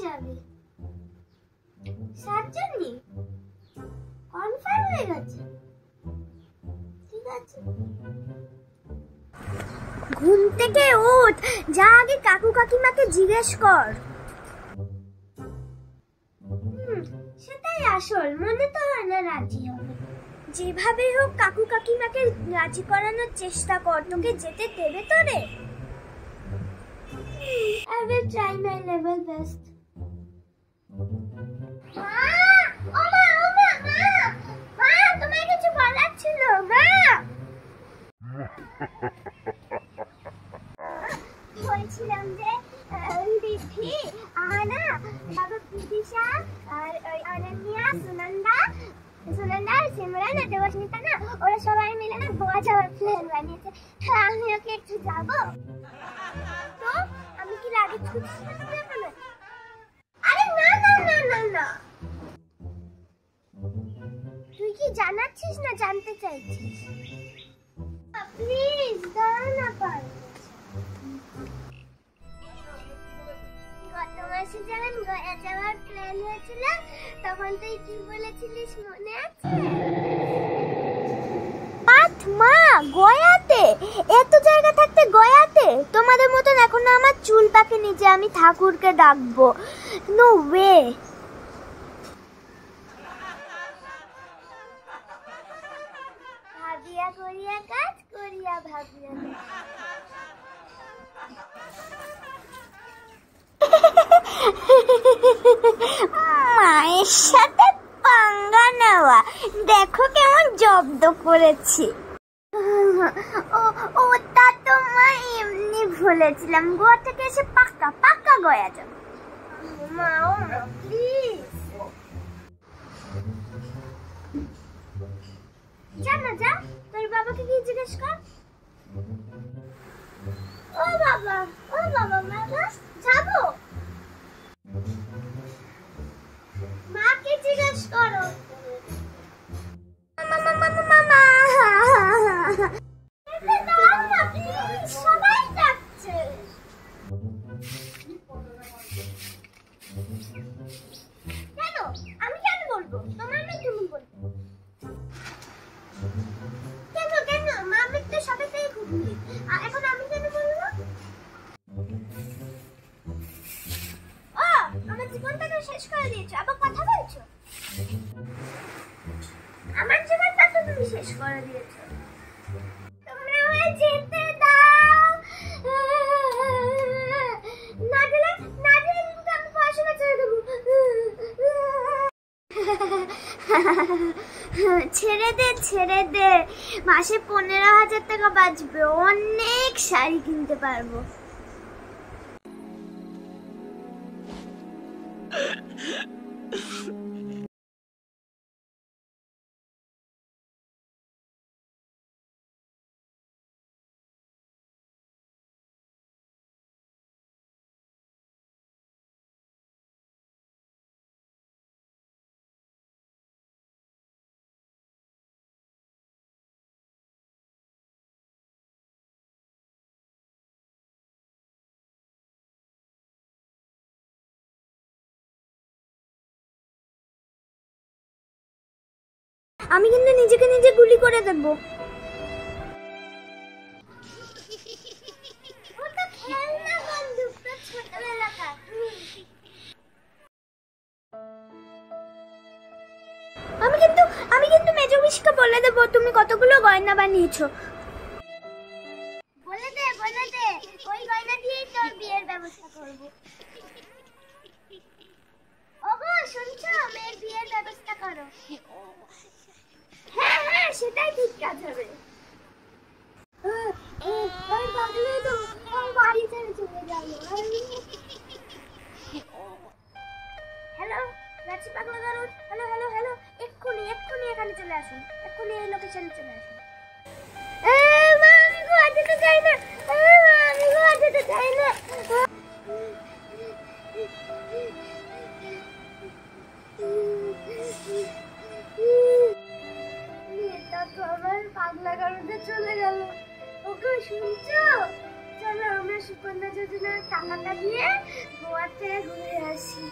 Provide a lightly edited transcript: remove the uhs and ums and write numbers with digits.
যাবে? 7 জনই কনফার্ম হয়ে গেছে? ঠিক আছে, ঘুম থেকে ওঠ, যা আগে কাকু কাকিমাকে জিজ্ঞেস কর। সেটাই আসল, মনে তো হয় না রাজি হবে। যেভাবে হোক কাকু কাকিমাকে রাজি করানোর চেষ্টা কর, তোকে যেতে দেবে তো রে? I will try my level best. তোমায় কিছু বলার ছিল মা। বলছিলাম যে দিদি আর না বাবা বিদিশা আর ওই অনন্যা সুনন্দা সিমরান আর দেবস্মিতা না, ওরা সবাই মিলে না গোয়া যাওয়ার প্ল্যান বানিয়েছে। আমি ওকে একটু যাবো তো, আমি কি রাগে ছুটছি না? আরে না না না না না, তুই কি জানাচ্ছিস না জানতে চাইছিস? প্লিজ দাঁড়া না পার। গত মাসে যখন গয়া যাওয়ার প্ল্যান হয়েছিল তখন তুই কি বলেছিলিস মনে আছে? মা, গয়াতে? এত জায়গা থাকতে গয়াতে? তোমাদের মতন এখনো আমার চুল পাকেনি যে আমি ঠাকুরকে ডাকবো। No way. ভাবিয়া করিয়া কাজ করিয়া ভাবিয়া মায়ের সাথে পাঙ্গা নেওয়া, দেখো কেমন জব্দ করেছি। ওটা তো মা এমনি ভুলেছিলাম, গোয়া থেকে এসে পাক্কা পাক্কা গয়া যাবো। মা ও মা প্লিজ যা না যা, তোর বাবাকে কি জিজ্ঞেস কর। ও বাবা মা যাবো, মাকে জিজ্ঞেস করো। সবাই যাচ্ছে। কেন? আমি কেন বলবো? তোমার না তুমি বলবো। কেন মা, আমি তো সবাই থেকে ঘুরলি, এখন আমি কেন বলবো? ও আমার জীবনটাকে শেষ করে দিয়েছো, আবার কথা বলছো? আমার জীবনটা তো তুমি শেষ করে দিয়েছো। তোমরা আমায় যেতে দাও, না দিলে কিন্তু আমি পড়াশোনা ছেড়ে দেবো। ছেড়ে দে, মাসে 15,000 টাকা বাঁচবে, অনেক শাড়ি কিনতে পারবো। আমি কিন্তু নিজেকে নিজে গুলি করে দেব। আমি কিন্তু মেজো বিশকে বলে দেব তুমি কতগুলো গয়না বানিয়েছো। বলে দে, ওই গয়না দিয়েই তোর বিয়ের ব্যবস্থা করব। ওগো শুনছো, মেয়ের বিয়ের ব্যবস্থা করো। হ্যাঁ সেটাই ঠিক কাজ হবে। বাড়ি ছেড়ে চলে যাবো। হ্যালো রাঁচি পাগলা গারদ, হ্যালো, এক্ষুনি এখানে চলে আসুন, এক্ষুনি এই লোকেশনে চলে আসুন। মা আমি গোয়া যেতে চাই না, মেয়েটা তো আমার পাগলা গারদে চলে গেল। ওকে শুনছো? চলো আমরা সুকন্যা যোজনার টাকাটা দিয়ে গোয়াতে ঘুরে আসি।